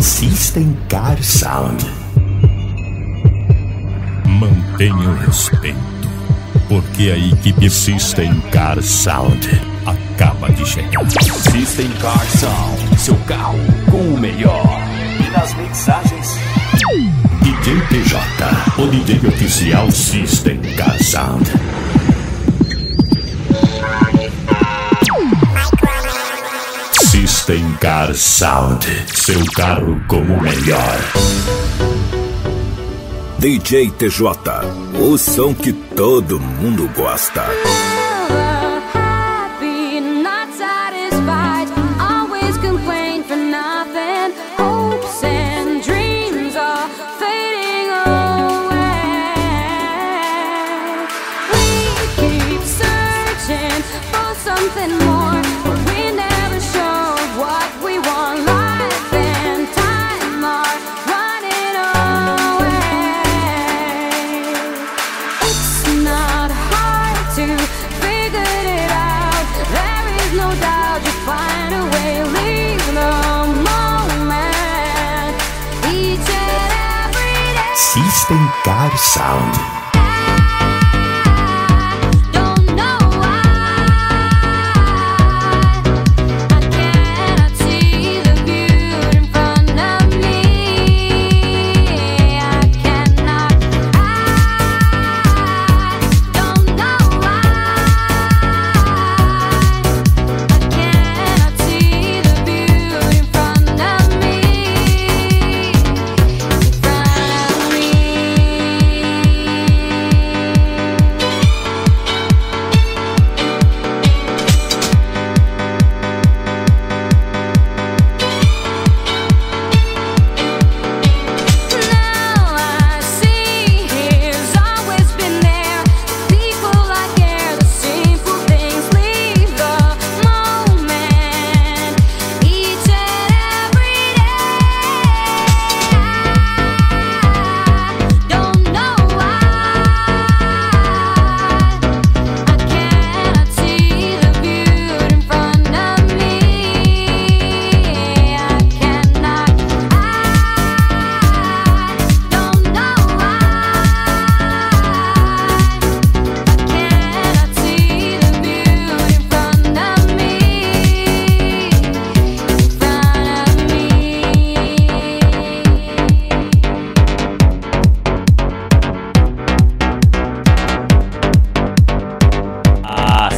System Car Sound. Mantenha o respeito, porque a equipe System Car Sound acaba de chegar. System Car Sound, seu carro com o melhor. E nas mixagens, DJ TJ, o DJ oficial System Car Sound. System Car Sound, seu carro como o melhor. DJ TJ, o som que todo mundo gosta. Something more, but we never show what we want. Life and time are running away. It's not hard to figure it out. There is no doubt you find a way. Leave the moment each and every day. System Car Sound.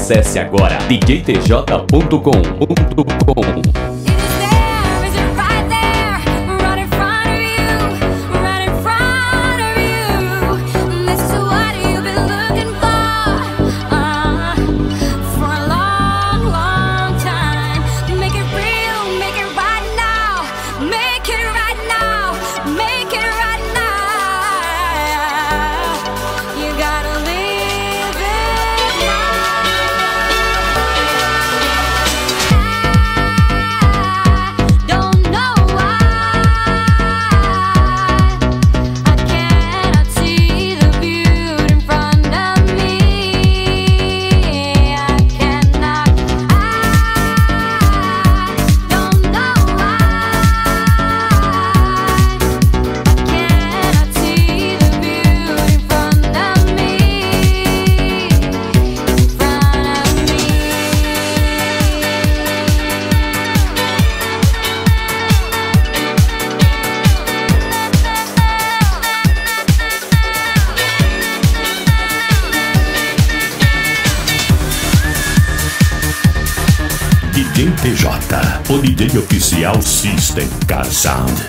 acesse agora djtj.com. DJ TJ, o DJ oficial System Car Sound.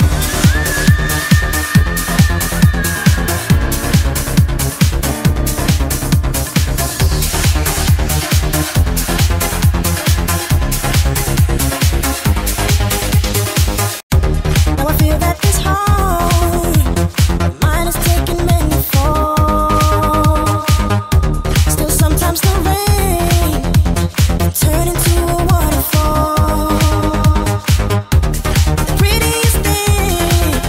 Prettiest thing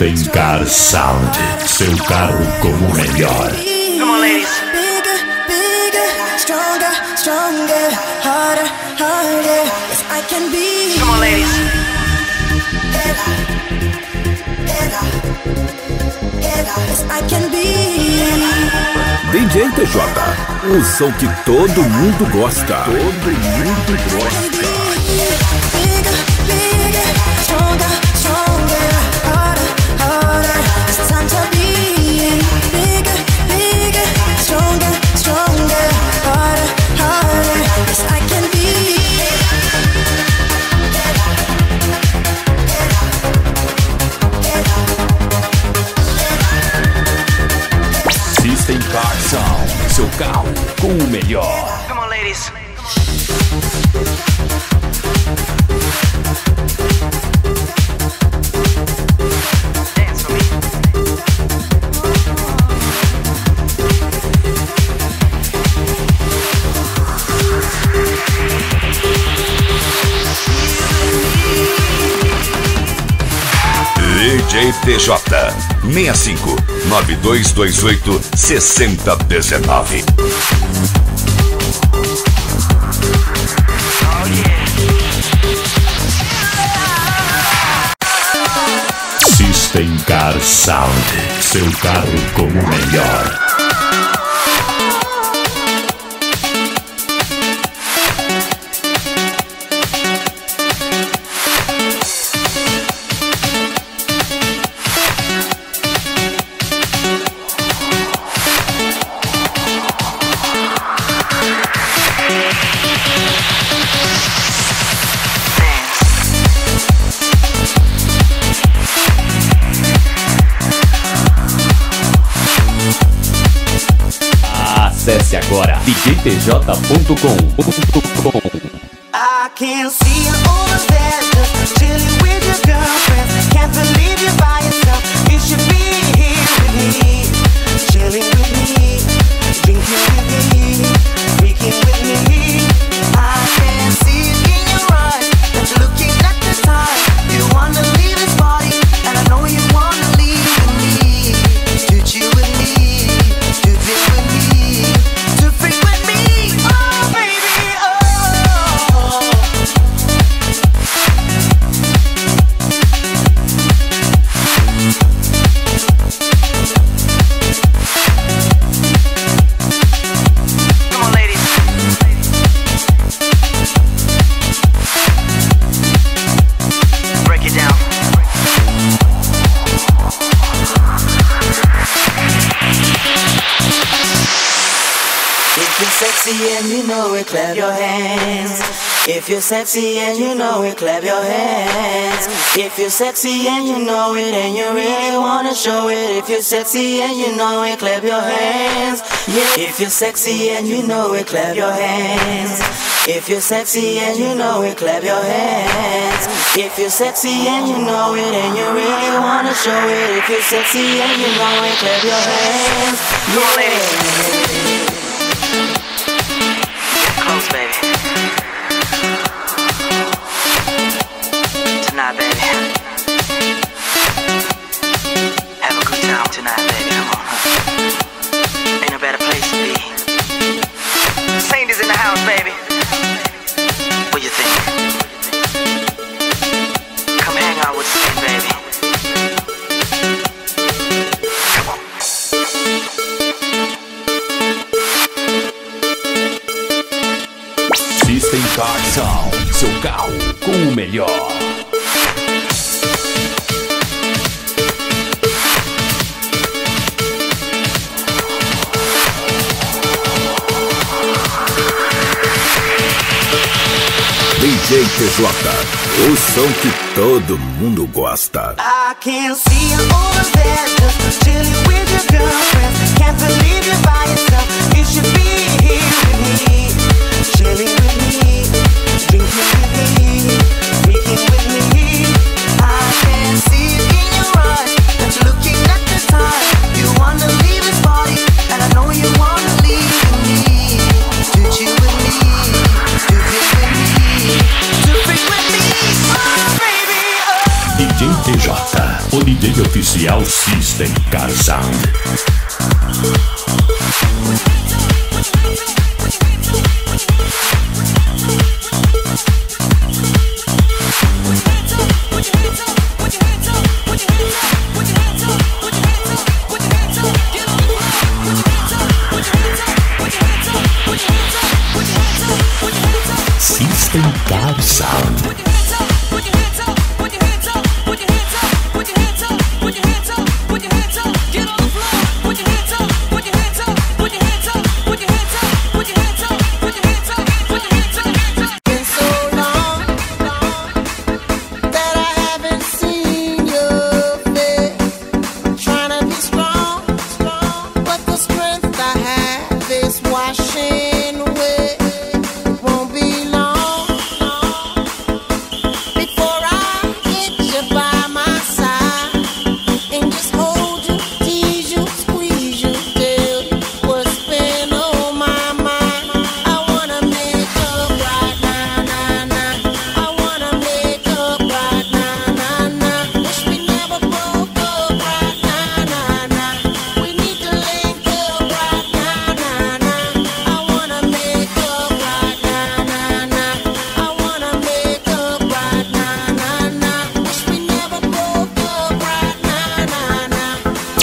System Car Sound, seu carro com o melhor. Come on, ladies. Bigger, bigger, stronger, stronger, harder, harder. Yes, I can be. Come on, ladies. Yes, I can be. DJ TJ, o som que todo mundo gosta. Todo mundo gosta. Bigger, bigger, stronger, stronger, harder, harder. It's time to be. Bigger, bigger, stronger, stronger, harder, harder. Yes, I can be. System Car Sound, seu carro com o melhor. Come on, ladies. Dance for me. DJ TJ 65 9228 6019. System Car Sound, seu carro com o melhor. Acesse agora djtj.com. I can see you over there, just chilling with your girlfriends. Can't believe you're by yourself. You should be here with me, chilling with me, drinking with me, freaking with me. I can see it in your eyes that you're looking at the time. You wanna leave this party, and I know you wanna leave with me, to chill with me, to chill with me, to freak with me. Oh baby, oh. Come on, ladies. Break it down. If you're sexy and you know it, clap your hands. If you're sexy and you know it, clap your hands. If you're sexy and you know it and you really wanna show it. If you're sexy and you know it, clap your hands. Yeah. If you're sexy and you know it, clap your hands. If you're sexy and you know it, clap your hands. If you're sexy and you know it and you really wanna show it. If you're sexy and you know it, clap your hands. Yeah. Close, baby. Tonight, baby. Have a good time tonight, baby. Come on, huh? Ain't no better place to be. Saint is in the house, baby. What you think? Come hang out with Saint, baby. Come on. System Car Sound, seu carro com o melhor. DJ TJ, o som que todo mundo gosta. I can see you over there, just chilling with your girlfriends. Can't believe you're by yourself. You should be here with me, chilling with me, drinking with me, freaking with me. I can see it in your eyes that you're looking at the time. You wanna leave this party, and I know you wanna leave with me, to chill with me, to be with me, to freak with me. Oh baby, oh. DJ TJ, o DJ oficial System Car Sound. System Car Sound.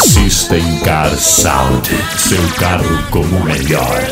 System Car Sound, seu carro com o melhor.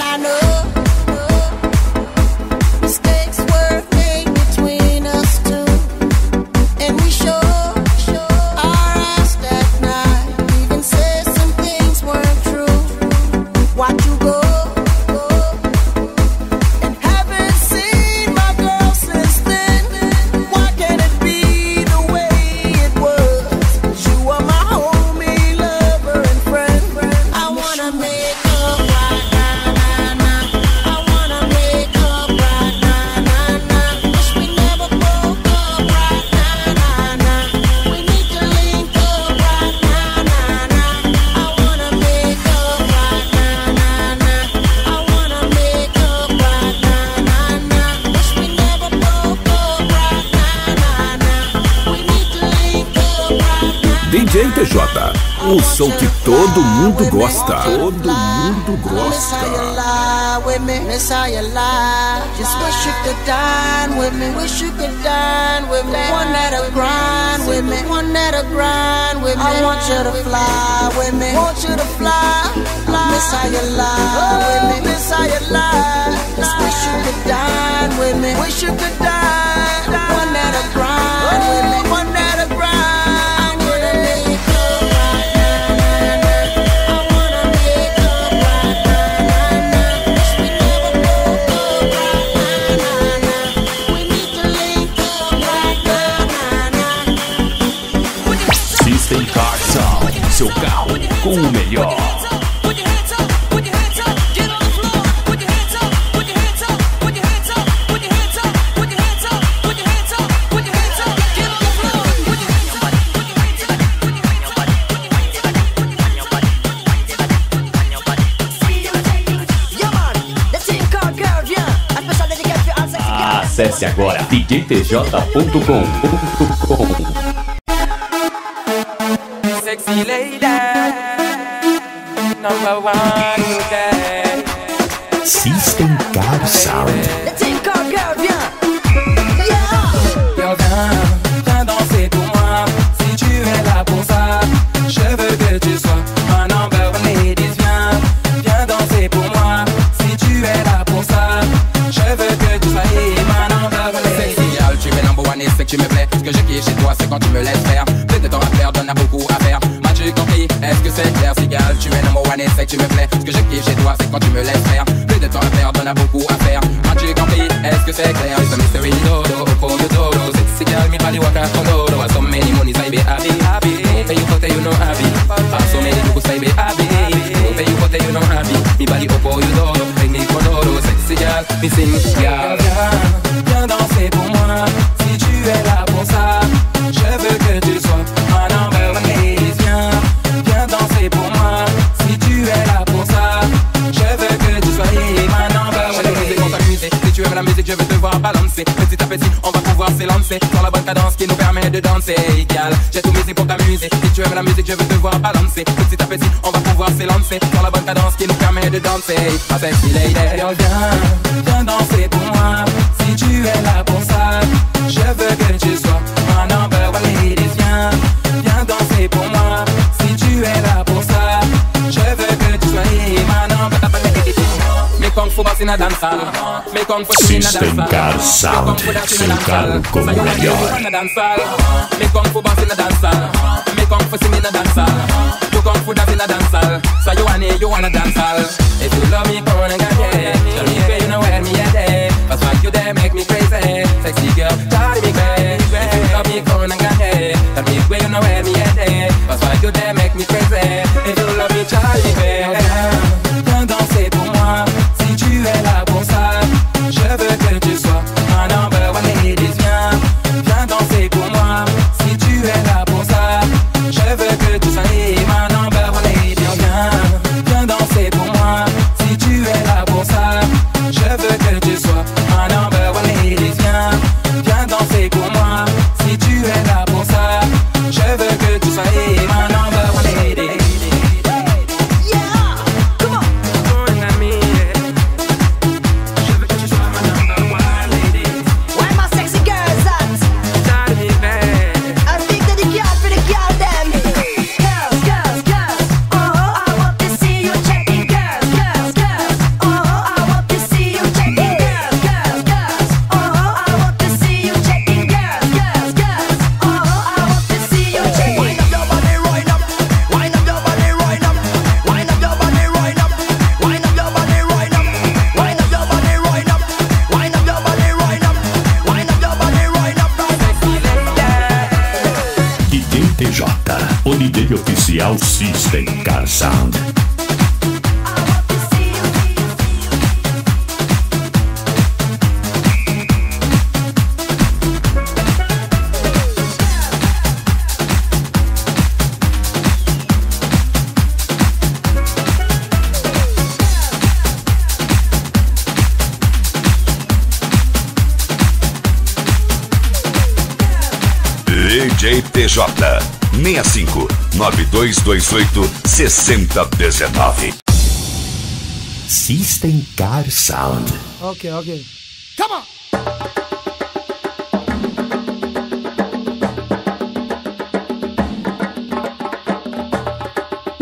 DJ TJ, o som que todo mundo gosta. Todo mundo gosta. Miss how you lie. Just wish you could dine with me. Wish you could dine with me. One that'll grind with me. One that'll grind with me. I want you to fly with me. Want you to fly. Miss how you lie with me. Miss how you lie. Just wish you could dine with me. Wish you could dine. One that'll grind with me. One that'll grind. System Car Sound, seu carro com o melhor. Acesse agora djtj.com. Sexy lady, number one today. System Car Sound. Le Team Car Girl, viens. Yo, viens danser pour moi. Si tu es là pour ça, je veux que tu sois un number one lady. Viens danser pour moi. Si tu es là pour ça, je veux que tu sois ma number one lady. Sexy girl, tu es number one et c'est que tu me plais. Ce que je kiffe chez toi, c'est quand tu me laisses faire. Plus de temps à faire, donne à beaucoup à faire. M'as-tu compris? Est-ce que c'est clair? Si girl, tu es number one et c'est que tu me plais. Ce que je kiffe chez toi, c'est quand tu me laisses faire. Plus de temps à faire, donne à beaucoup à faire. M'as-tu compris? Est-ce que c'est clair? It's a mystery dodo, for you dodo. Sexy girl, me body waka kododo. So many money, I be happy. Don't pay you for you know happy. So many people say be happy. Don't pay you for you know happy. Me body up for you dodo, make me kododo. Sexy girl, me sing girl. Viens danser pour moi. Si tu es là pour ça, je veux que tu sois un number one lady. Viens danser pour moi. Si tu es là pour ça, je veux que tu sois ma number one lady. Si tu aimes la musique, je veux te voir balancer. balancer. Petit à petit, on va pouvoir s'élancer sur la bonne cadence qui nous permet de danser. Gal, j'ai tout misé pour t'amuser. Si tu aimes la musique, je veux te voir balancer. Petit à petit, on va pouvoir s'élancer sur la bonne cadence qui nous permet de danser. Ma sexy lady, viens danser pour moi. Si tu es là pour ça, je veux que tu sois ma number one lady. Viens danser pour moi. Si tu es là pour ça, je veux que tu sois ma number one lady. Me kung fu boss in a dance hall. Me kung fu swing in a System dance Car hall. Sound, seu carro como melhor. Me kung fu boss in a dance hall. Me kung fu sing in a dance hall. You kung fu dance in a dance hall. So you wanna dance hall. If you love me, come on and get it. Tell me where you know where me at it. Cause like you there make me crazy. Sexy girl, tell me baby. If you love me, come on and get it. Tell me where you know where me at it. Cause like you there make me crazy. If you love me, tell me baby. Viens danser pour moi. Si tu es là pour ça, je veux que tu sois ma number one lady. Viens danser pour moi. Si tu es là pour ça, je veux que tu sois ma number one lady. Viens danser pour moi. Si tu es là pour ça, je veux que tu sois ma number one lady. Viens danser pour moi. Si tu es là pour ça, je veux que tu sois ma number one lady. O DJ oficial System Car Sound. DJ TJ 65 9228 6019. System Car Sound. Okay. Come on.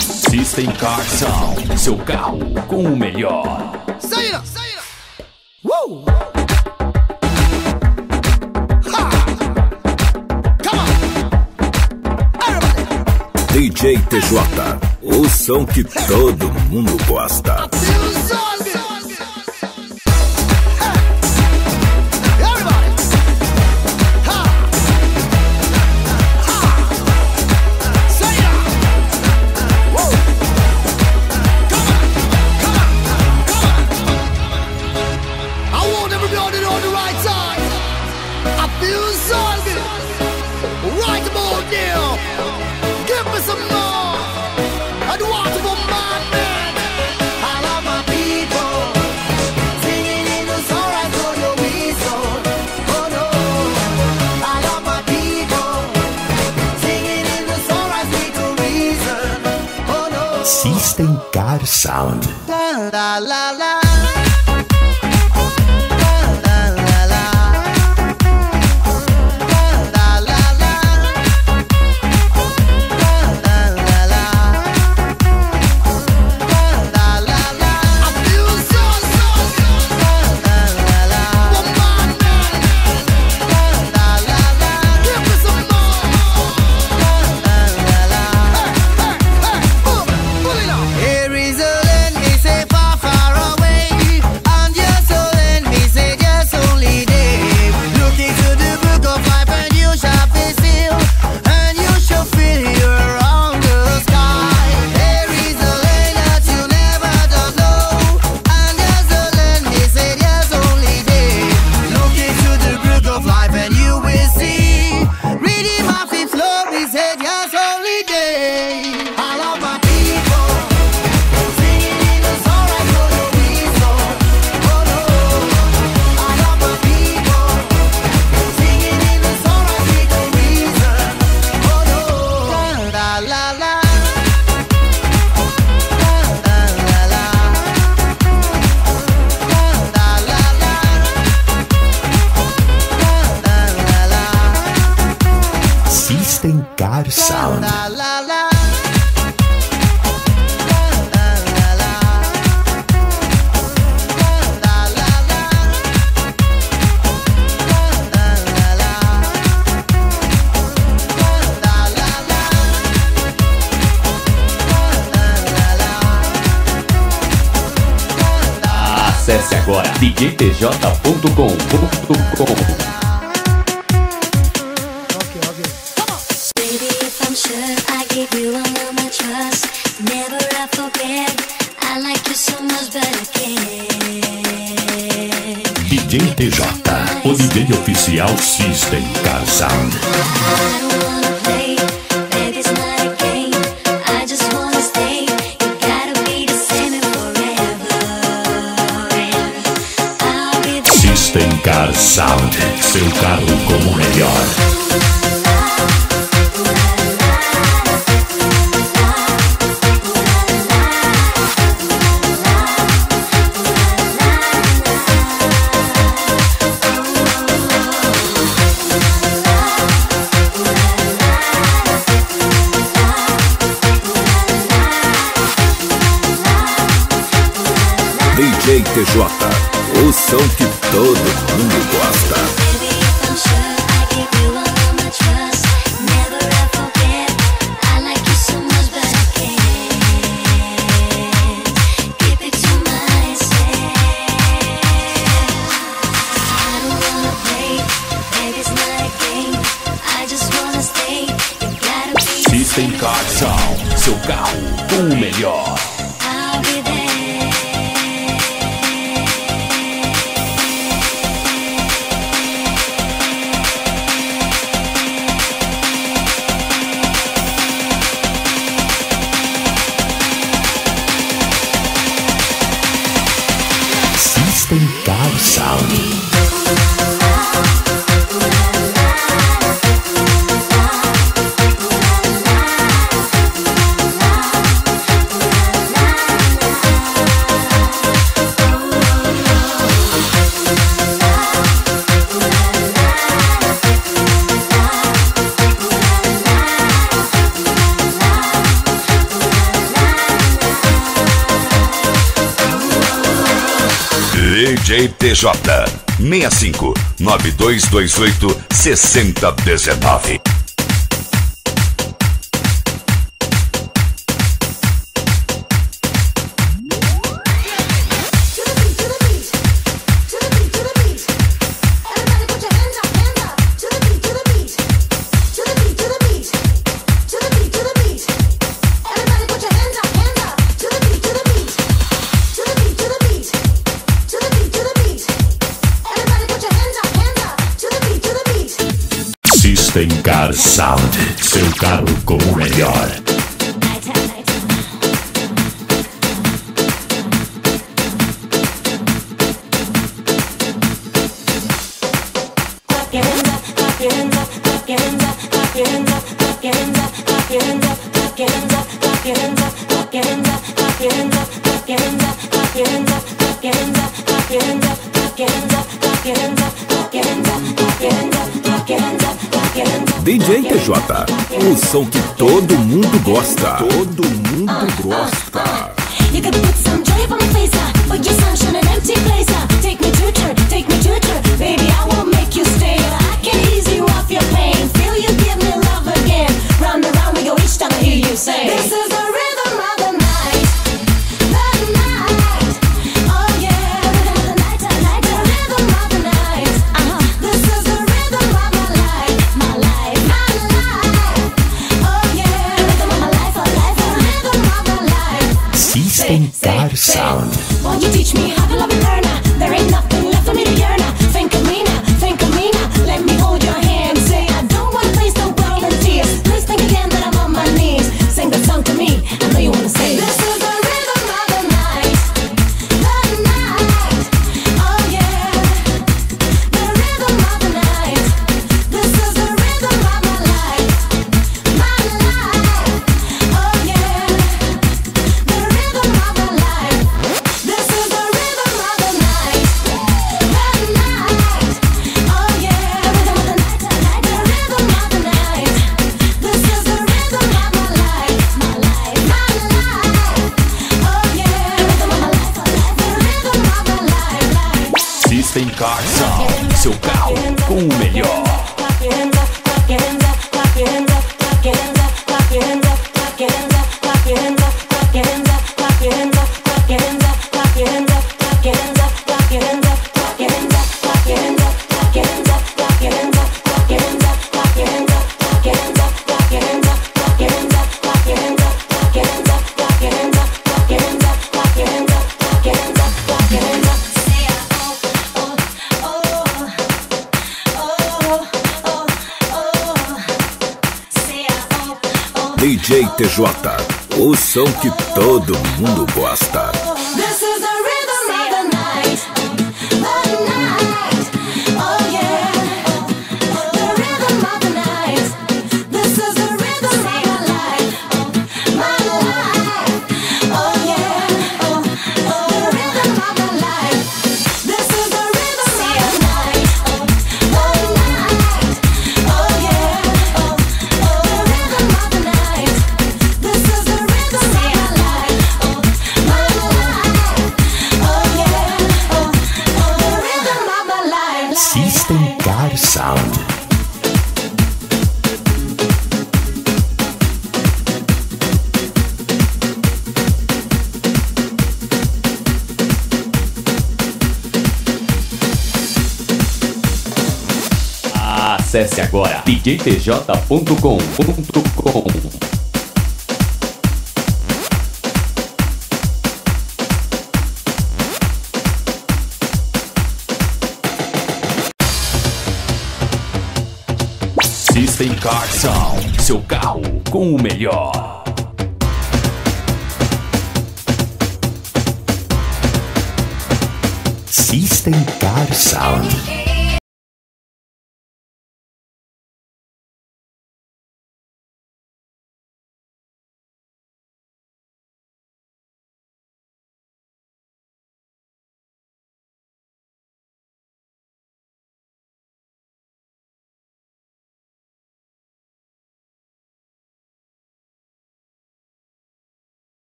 System Car Sound, seu carro com o melhor. Say it. Woo! DJ TJ, o som que todo mundo gosta. System Car Sound. La la la. Far, far away. Acesse agora djtj.com. Baby, if I'm sure I give you all of my trust, never I forget. I like you so much, but I can't. DJ TJ, o DJ oficial System Car Sound. I don't wanna play, baby, it's not a game. I just wanna stay. You gotta be the same forever. I'll be the System Car Sound, seu carro como o melhor. DJ TJ, o som que todo mundo gosta. baby, if I'm sure I give you all of my trust, never I forget. I like you so much, but I can't keep it to myself. I don't wanna play, baby, it's not a game. I just wanna stay. You gotta be the System Car Sound, seu carro com o melhor. I'll be there. System Car Sound. DJ TJ 65 9228 6019. System Car Sound, seu carro como o melhor. DJ TJ, o som que todo mundo gosta. Todo mundo gosta. You could put some joy on my face, but your sunshine an empty place. Take me to church, take me to church, baby, I will make you stay. I can ease you off your pain, feel you give me love again. Round and round we go each time I hear you say, this is the rhythm of the night, the night. Oh yeah, the rhythm of the night, the rhythm of the night. This is the rhythm of my life, my life, my life. Oh yeah, the rhythm of my life, the rhythm of my life. System Car Sound. Won't you teach me how to love and learn? There ain't nothing left for me to yearn. Think of me now, think of me now. Let me hold your hand. Say I don't want to face the world in tears. Please think again that I'm on my knees. Sing the song to me. I know you wanna say this is the rhythm of the night, the night. Oh yeah, the rhythm of the night. This is the rhythm of my life, my life. Oh yeah, the rhythm of my life. This is the rhythm of the night. DJ TJ, o som que todo mundo gosta. This is the rhythm of the night, the night, oh yeah. The rhythm of the night. This is the rhythm of my life, oh yeah. The rhythm of my life. This is the rhythm of the night, the night, oh yeah. The rhythm of the night. This is the rhythm of my life, my life, oh yeah. The rhythm of my life. System Car Sound. Acesse agora djtj.com. System Car Sound, seu carro com o melhor. System Car Sound.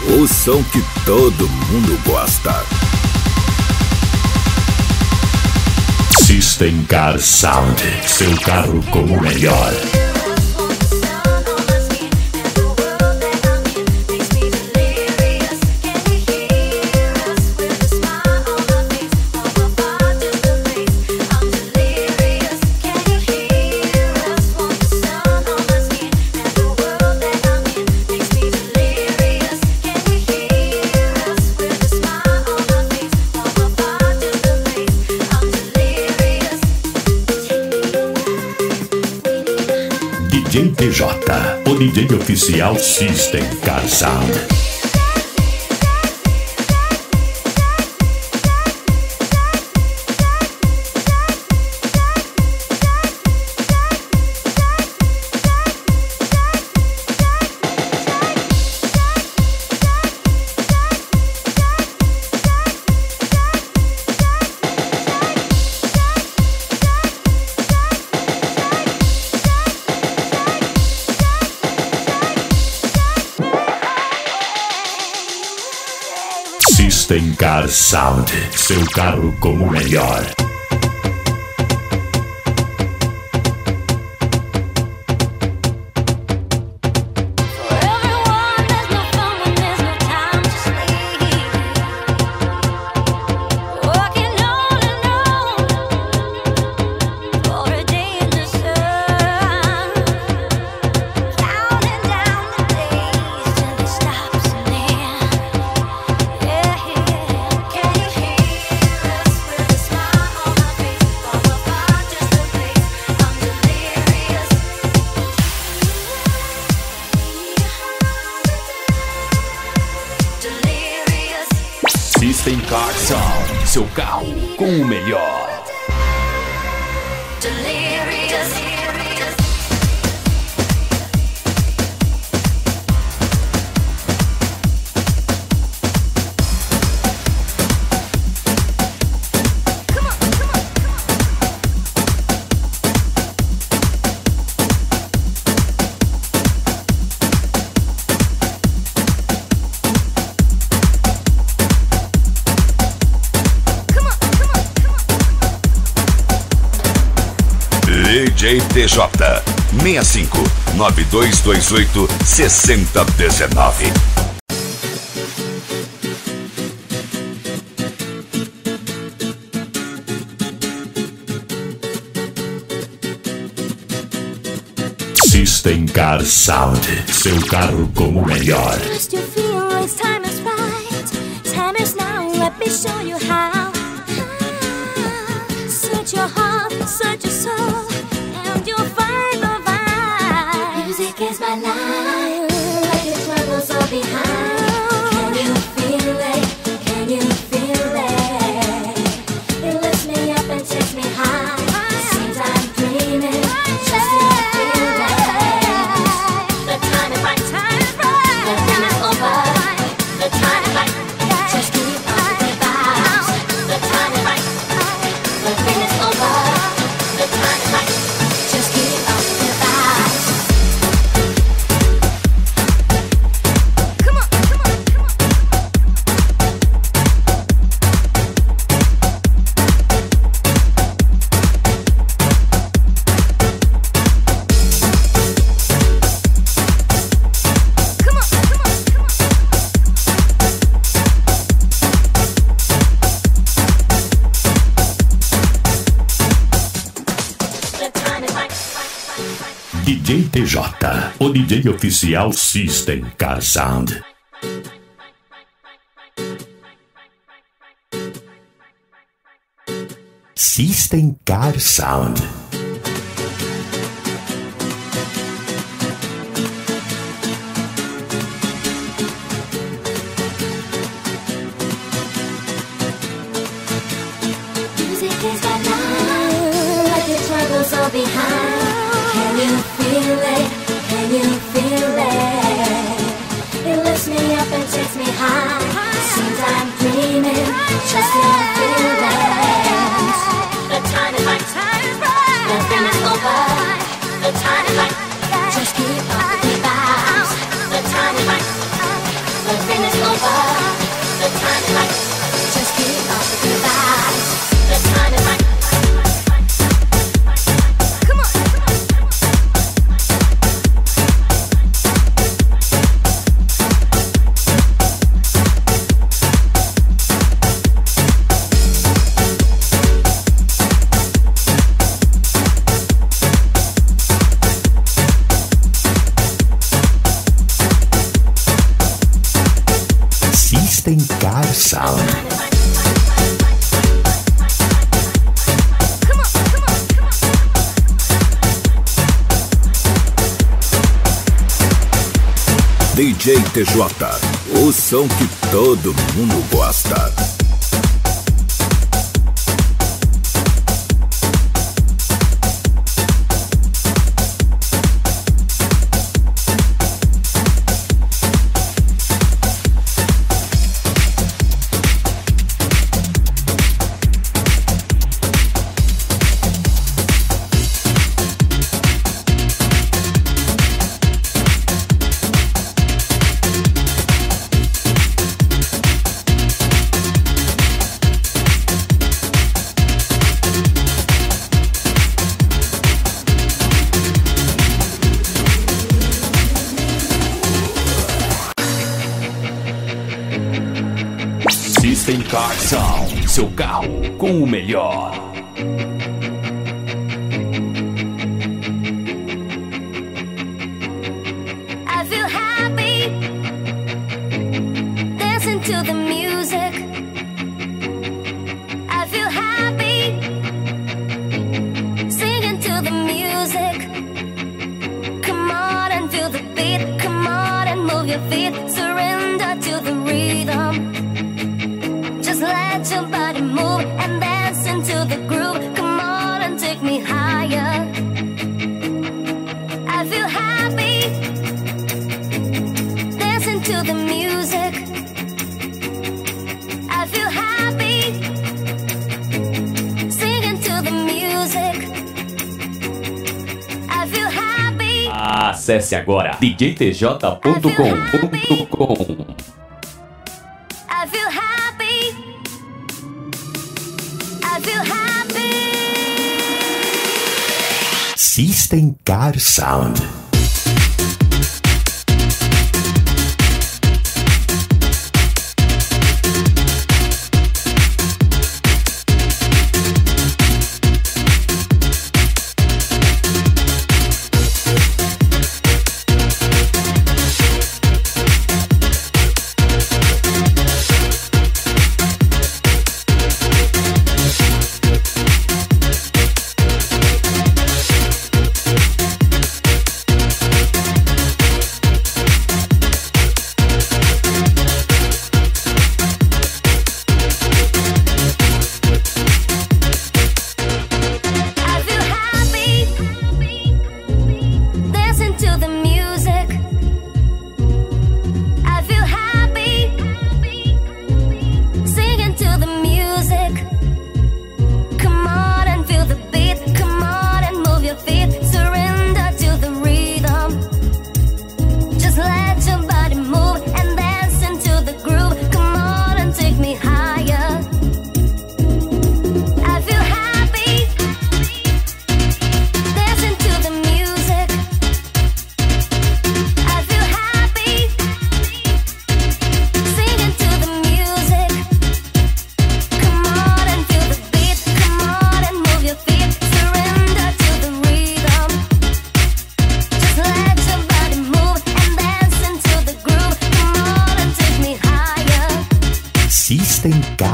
O som que todo mundo gosta. System Car Sound, seu carro com o melhor. DJ TJ, o DJ oficial System Car Sound. System Car Sound, seu carro com o melhor. System Car Sound, seu carro com o melhor. DJ TJ 65 9228 6019. System Car Sound, seu carro como o melhor. First you feel it's time is right. Time is now, let me show you how. Search your heart, search your soul, and you'll find the vibe. Music is my life, like the troubles all behind. Can you feel it? Can you feel it? It lifts me up and takes me high. Seems I'm dreaming, just to feel it. The time is right, the thing is over. The time is right, just keep up the vibes. The time is right, the thing is over. The time is right, just keep up the vibes. Come on, come on, come on. Come on, come on, come on. The time is right. DJ TJ, o DJ oficial System Car Sound. System Car Sound. Music is my life, like the troubles all behind. Can you feel it? Can you feel it? It lifts me up and takes me high. Seems I'm dreaming, just to feel it. The time is right, the thing is over. The time is right, just keep up the vibes. The time is right, the thing is over. The time is right, just keep up the vibes. The time is right. Come on, come on. System Car Sound. Come on, come on, come on. DJ TJ, o som que todo mundo gosta. System Car Sound, seu carro com o melhor. I feel happy dancing to the music. I feel happy singing to the music. Come on and feel the beat. Come on and move your feet. Surrender to the rhythm. Just let your body move and dance into the groove. Come on and take me higher. I feel happy dancing to the music. I feel happy singing to the music. I feel happy. Acesse agora djtj.com. I feel happy. I feel happy. System Car Sound.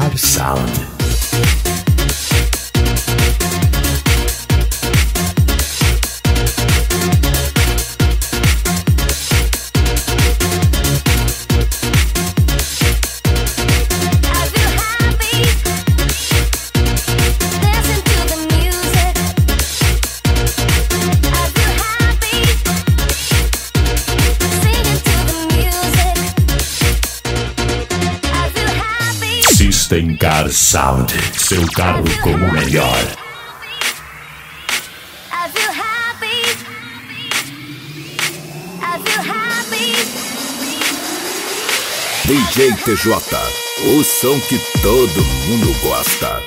Car Sound. System Car Sound, seu carro com o melhor. DJ TJ, o som que todo mundo gosta.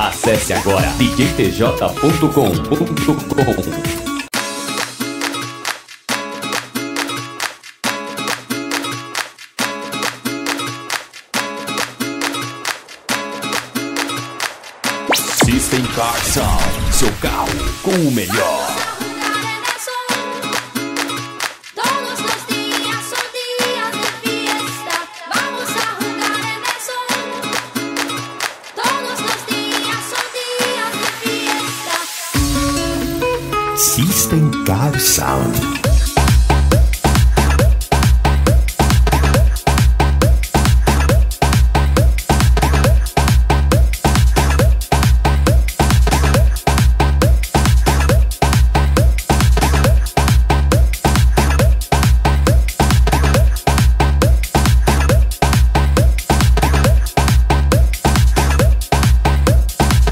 Acesse agora djtj.com. System Car Sound, seu carro com o melhor. System Car Sound.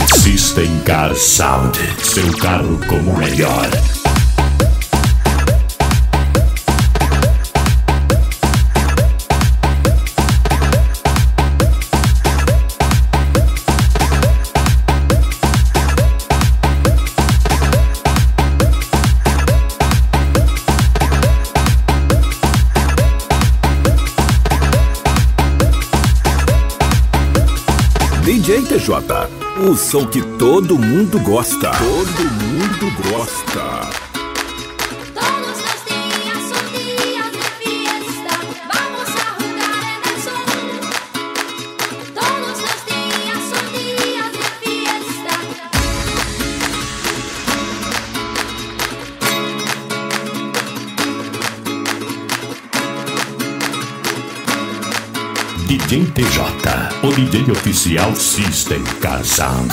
System Car Sound, seu carro como o melhor. DJ TJ, o som que todo mundo gosta. Todo mundo gosta. DJ TJ, o DJ oficial System Car Sound.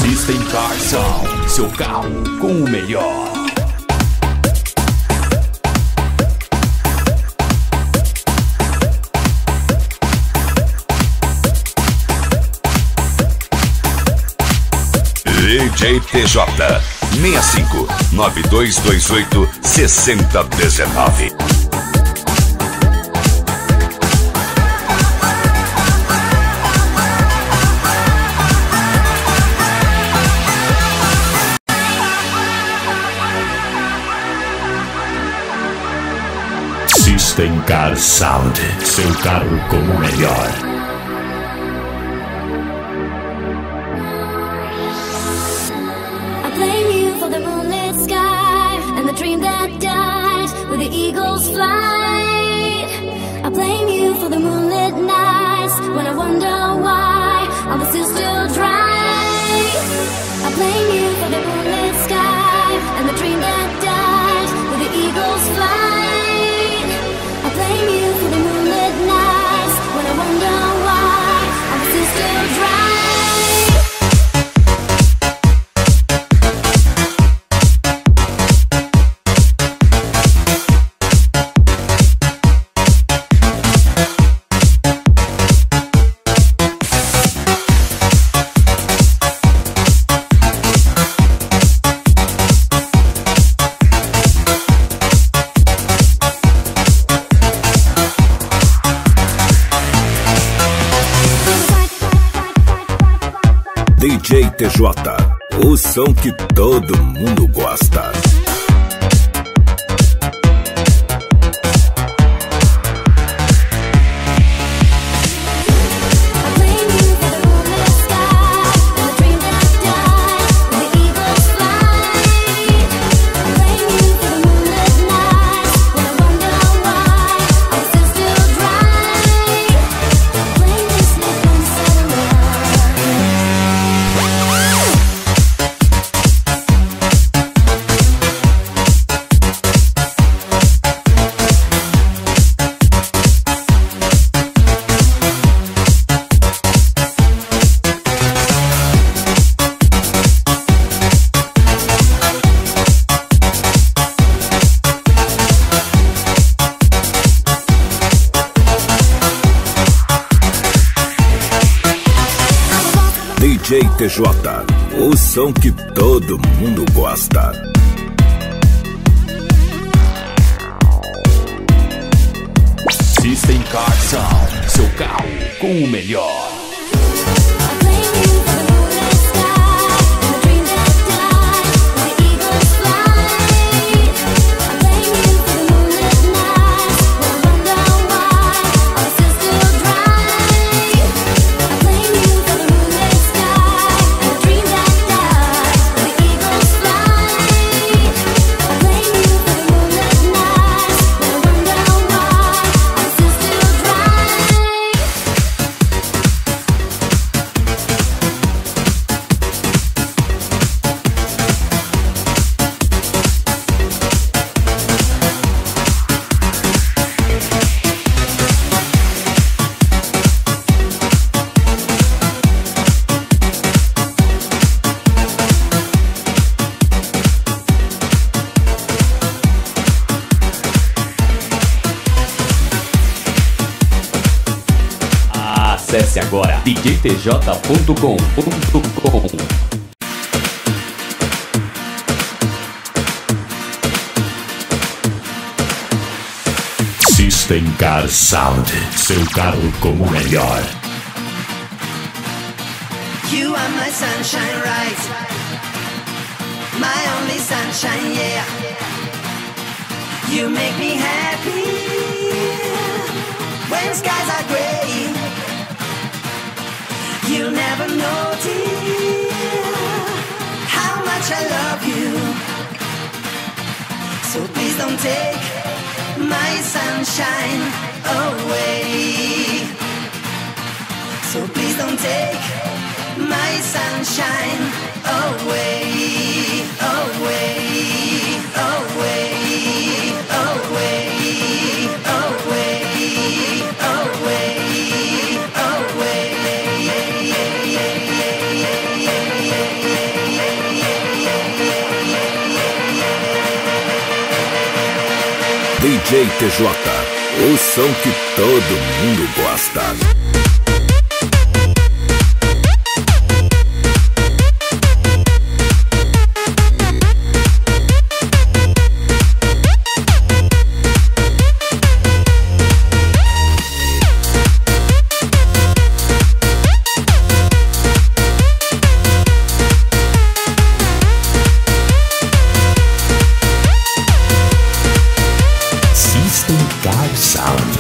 System Car Sound, seu carro com o melhor. DJ TJ 65 9228 6019. System Car Sound, seu carro como o melhor. I blame you for the moonlit sky and the dream that died with the eagle's flight. I blame you for the moonlit nights when I wonder why all the seas still dry. I blame you for the moonlit sky DJ TJ, o som que todo mundo gosta. DJ TJ, o som que todo mundo gosta. System Car Sound, seu carro com o melhor. Acesse agora djtj.com. System Car Sound, seu carro com o melhor. You are my sunshine, right? My only sunshine, yeah. You make me happy when skies are gray. You never notice how much I love you. So please don't take my sunshine away. So please don't take my sunshine away, away, away, away, away, away, away. DJ TJ, o som que todo mundo gosta. System Car Sound.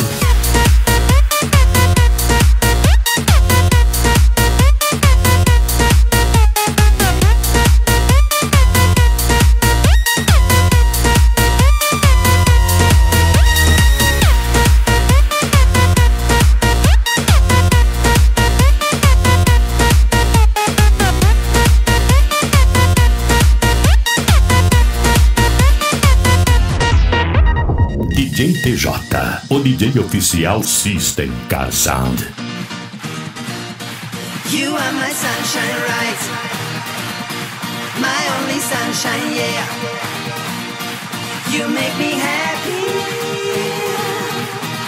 DJ TJ, o DJ oficial System Car Sound. You are my sunshine, right? My only sunshine, yeah. You make me happy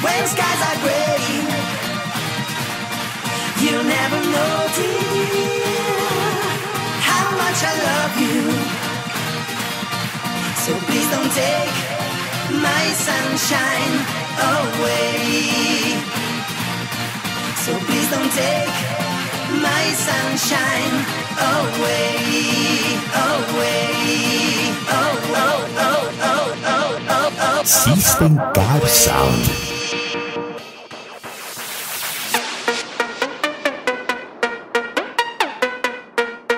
when skies are gray. You never notice how much I love you. So please don't take my sunshine away. So please don't take my sunshine System Car Sound.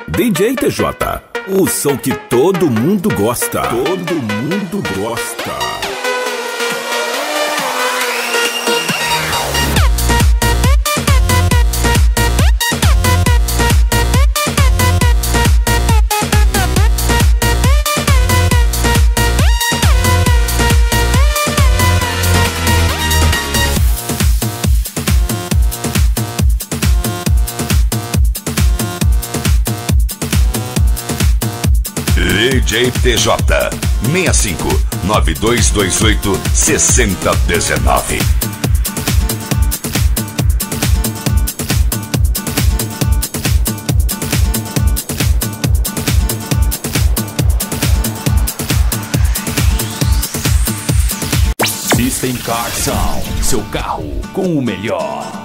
DJ TJ, o som que todo mundo gosta. Todo mundo gosta. DJ TJ 65 9228 6019. System Car Sound, seu carro com o melhor.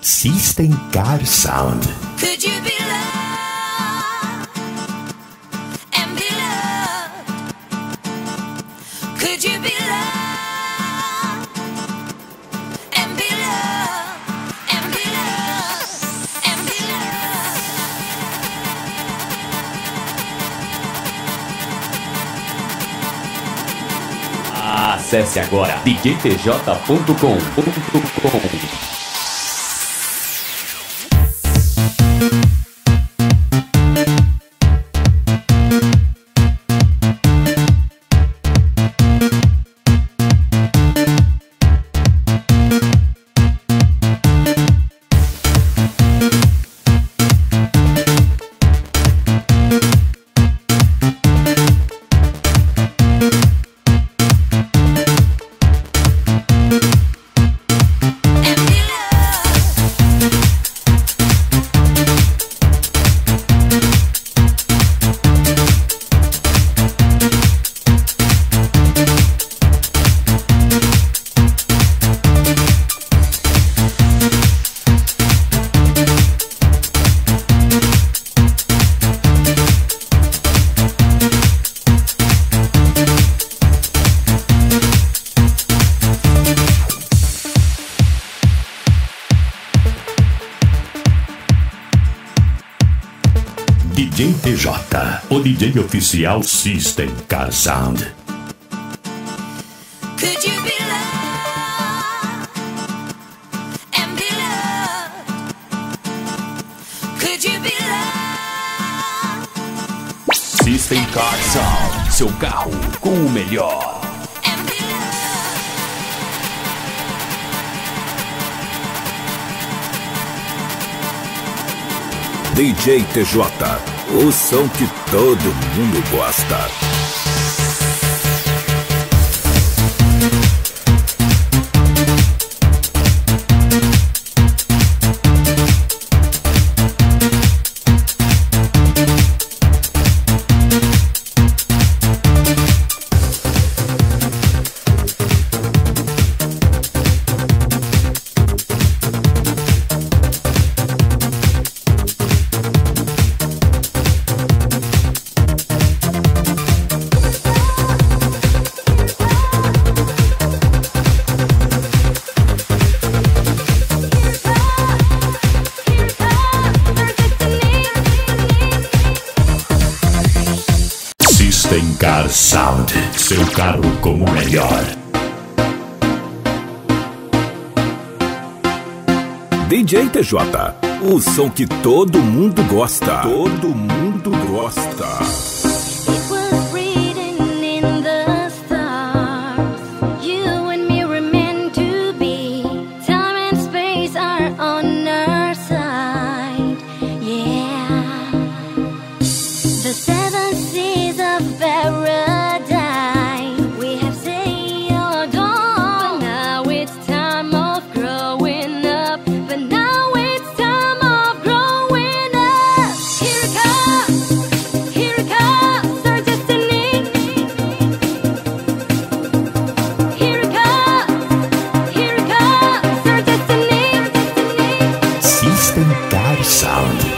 System Car Sound. Could you be loved and be loved? Could you be loved and be loved and be loved and be loved? Acesse agora djtj.com. DJ TJ, o DJ oficial System Car Sound. Could you be loved and be loved? Could you be loved? System Car Sound, seu carro com o melhor. And be DJ TJ, o som que todo mundo gosta. System Car Sound, seu carro como o melhor. DJ TJ, o som que todo mundo gosta. Todo mundo gosta. It was written in the stars. You and me were meant to be. Time and space are on our side. Yeah. The seven seas of paradise we have sailed on. But now it's time of growing up. But now it's time of growing up. Here it comes. Here it comes. Sound.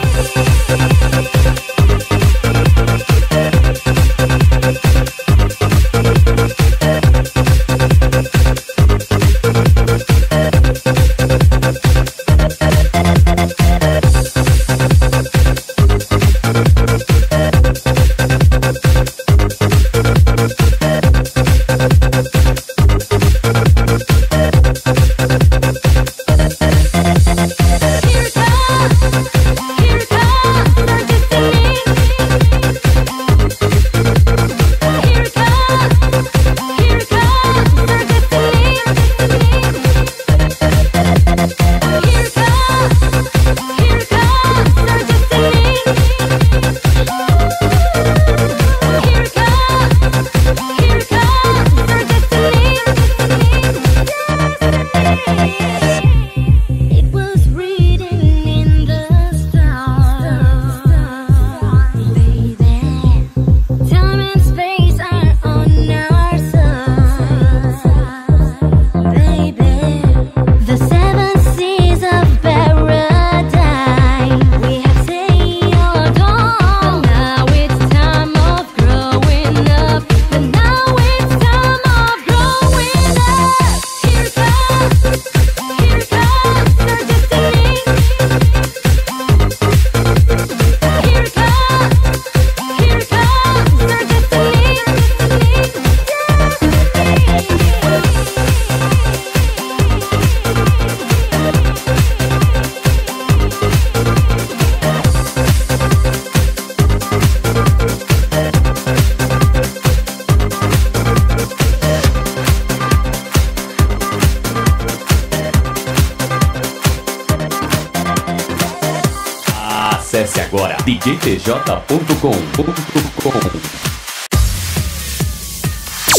Acesse agora djtj.com.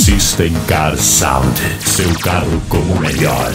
System Car Sound, seu carro com o melhor.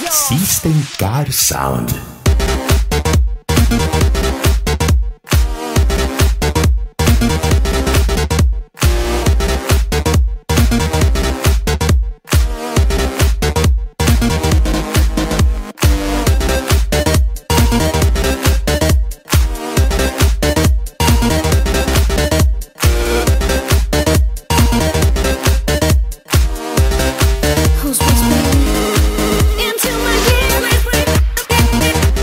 System Car Sound. Who's whispering into my ear?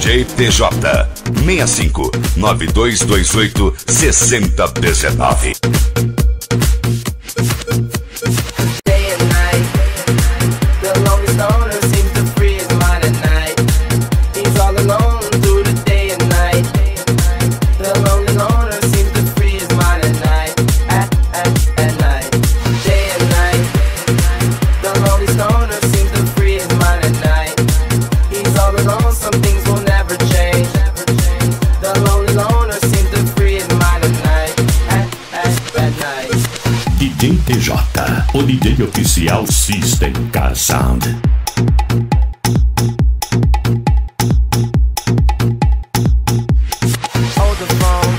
DJ TJ 65 9228 6019. DJ TJ, o DJ oficial System Car Sound. Hold the phone,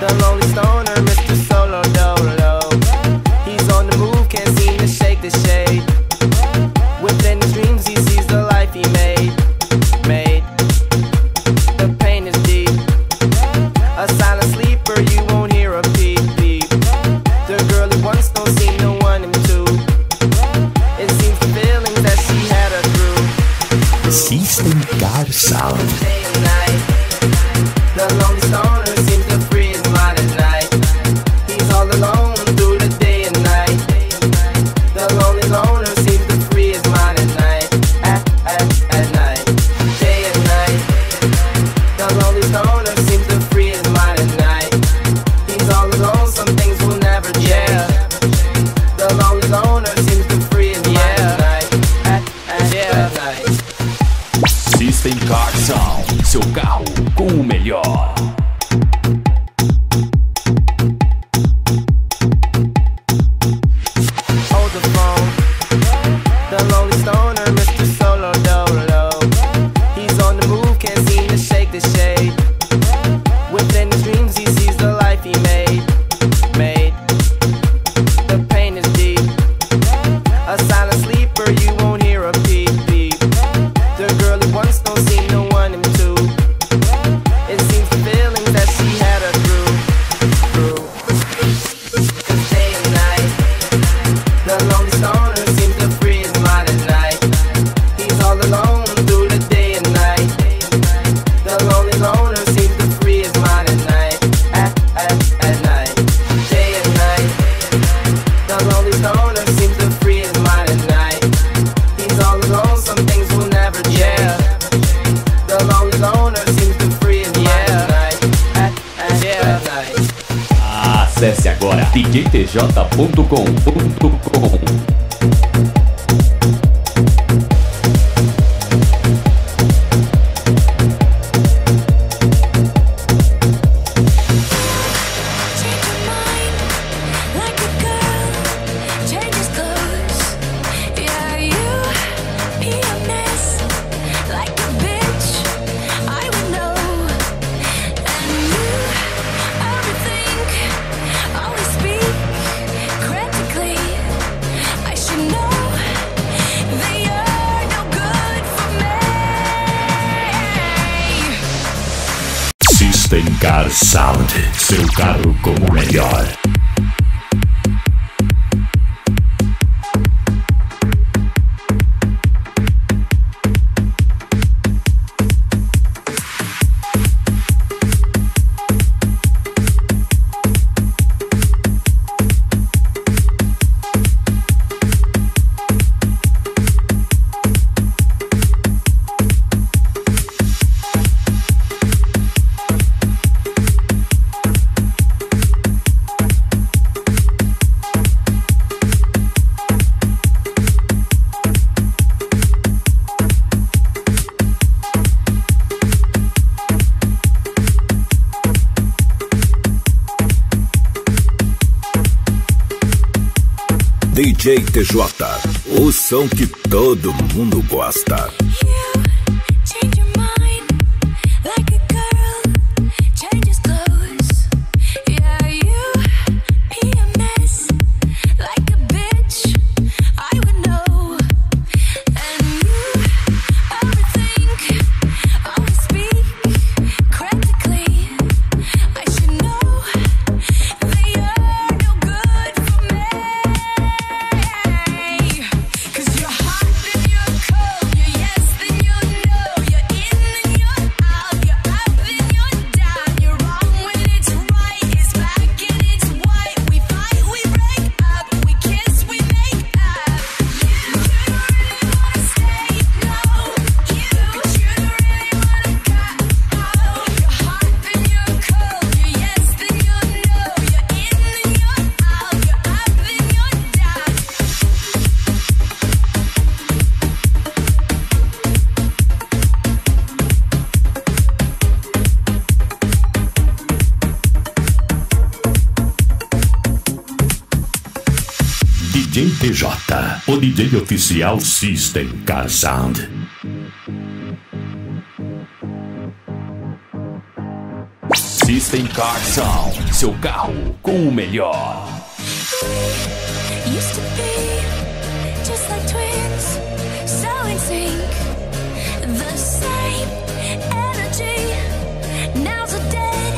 the lonely stoner, Mr. Solo Dolo. He's on the move, can't seem to shake the shade. Within his dreams he sees the life he made. The pain is deep, a silent sleeper, you won't hear a peep peep. The girl he once don't seem to want him to. It seems the feelings that she had her through. System Car Sound. Day and night, the lonely stoner seems to free his mind at night. He's all alone through the day and night. The lonely loner seems to free his mind at night. At night, day and night. The lonely stoner seems to free his mind at night. He's all alone, some things will never change. The lonely loner seems to free his mind at night. At night. System Car Sound, seu carro com o melhor. Hold the phone, the lonely stoner, Mr. Solo Dolo. He's on the move, can't seem to shake the shade. Within his dreams he sees the life he made. The pain is deep, a silent sleeper, you won't hear a peep peep. The girl he once don't seem to want him to. It seems the feelings that she had her through. Cause day and night, the lonely stoner seems to free his mind at night. He's all alone through the day and night. The lonely loner seems to free his mind at night. At night, day and night. The lonely stoner seems to free his mind at night. He's all alone, some things will never change. The lonely loner seems to free his mind at night. At night. Acesse agora djtj.com. Like a girl, changes clothes. Yeah, you be a mess. Like a bitch, I would know. And you overthink, always speak critically. I should know that you're no good for me. System Car Sound, seu carro com o melhor. DJ TJ, o som que todo mundo gosta. Change your mind, like a girl changes clothes. Yeah, you be a mess, like a bitch, I would know. And you overthink, always speak critically. I should know that you're no good for me. 'Cause you're hot, then you're cold, you're yes, then you're TJ, o DJ oficial System Car Sound. System Car Sound, seu carro com o melhor. Used to be just like twins, so in sync, the same energy. Now's a dead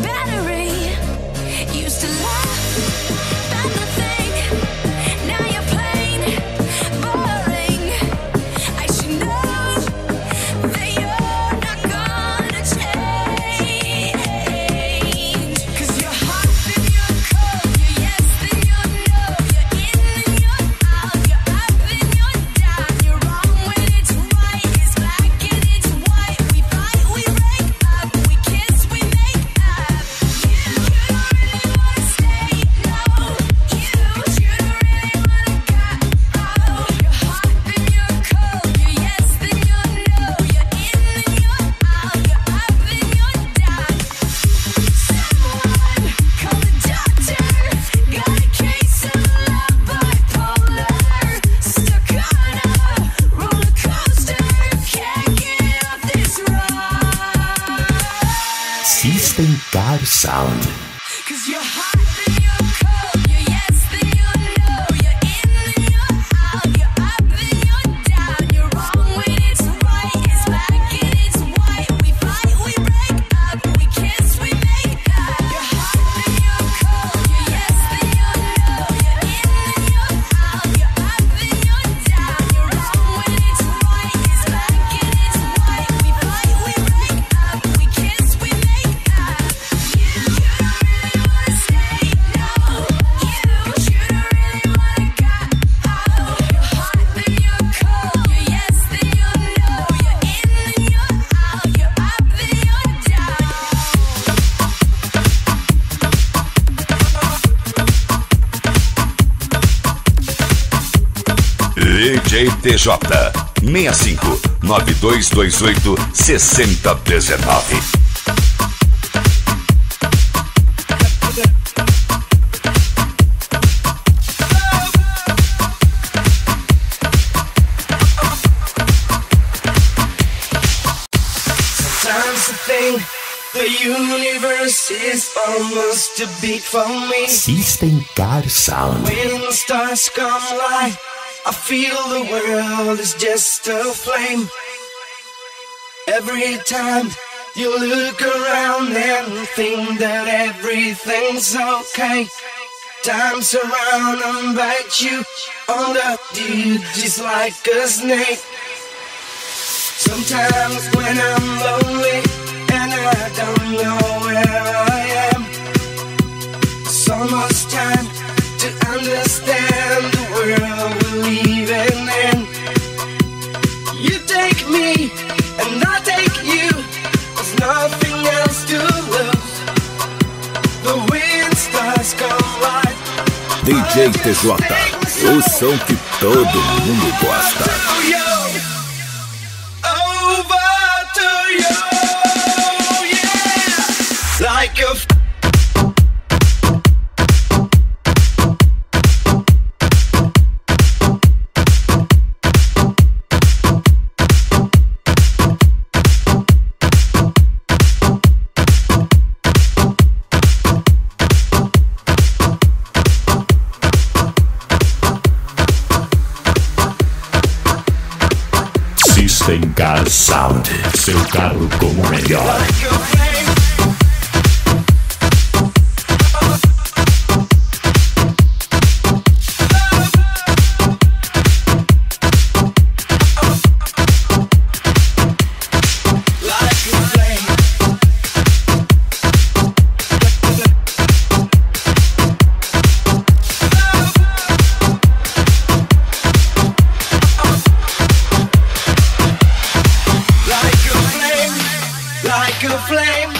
battery. Used to laugh at nothing, now you're plain boring. I should know that you're not gonna change. 'Cause you're hot and you're cold, you're yes and you're no, you're in and you're out, you're up and you're down, you're wrong when it's right, it's black and it's white. We fight, we break up, we kiss, we make up. You don't really wanna stay, no. You don't really wanna go. Oh, you're hot and you're cold, you're yes and you're no, you're in and you're out, you're up and you're down. Someone call the doctor. Got a case of love bipolar. Stuck on a roller coaster. Can't get off this ride. System Car Sound. 'Cause you're hot and you're cold, you're yes and you're no, you're in and you're out, you're up and you're down, you're wrong when it's right, it's black and it's white. We fight, we break up, we kiss, we make up. You're hot and you're cold, you're yes and you're no, you're in and you're out, you're up and you're down, you're wrong when it's right, it's black and it's white. We fight, we break up, we kiss, we make up. You don't really wanna stay, no. You don't really wanna go. Oh, you're hot and you're cold, you're yes and you're no, you're in and you're out, you're up and you're down. DJ TJ 65 9228 6019. Sometimes I think the universe is almost a beat for me. System Car Sound. When the stars come alive, I feel the world is just a flame. Every time you look around and think that everything's okay, time's around and bite you on the dude just like a snake. Sometimes when I'm lonely and I don't know where I am, it's almost time to understand the world we're living in. You take me and I take you, there's nothing else to lose. The wind starts come right. DJ TJ, o som que todo mundo gosta. Over to you, yeah. Like a System Car Sound, seu carro com o melhor. Like a flame,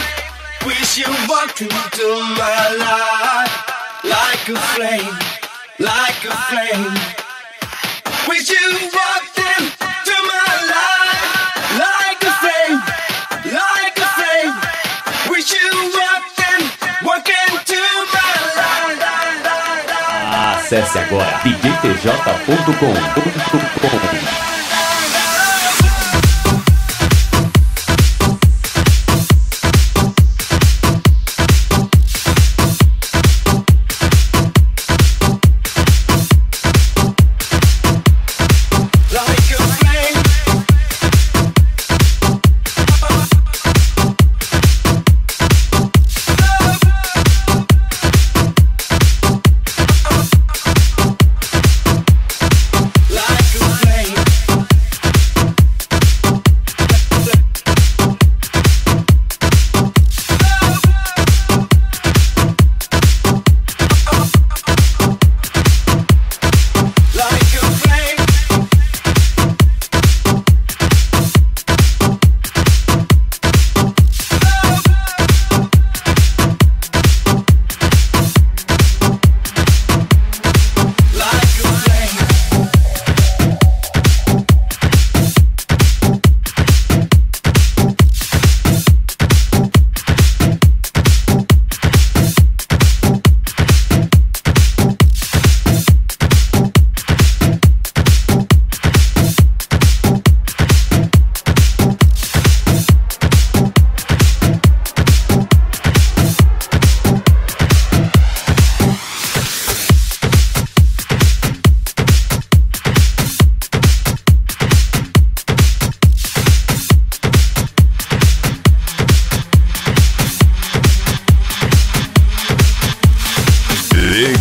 wish you walked into my life. Like a flame, like a flame, wish you walked into my life. Like a flame, like a flame, wish you walked into my life. Acesse agora djtj.com.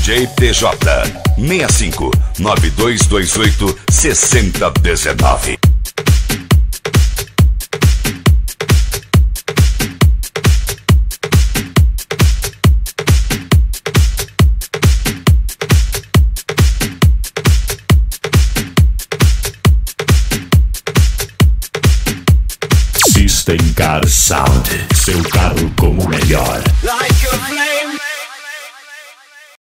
DJ TJ 65 9228 6019. System Car Sound, seu carro como melhor.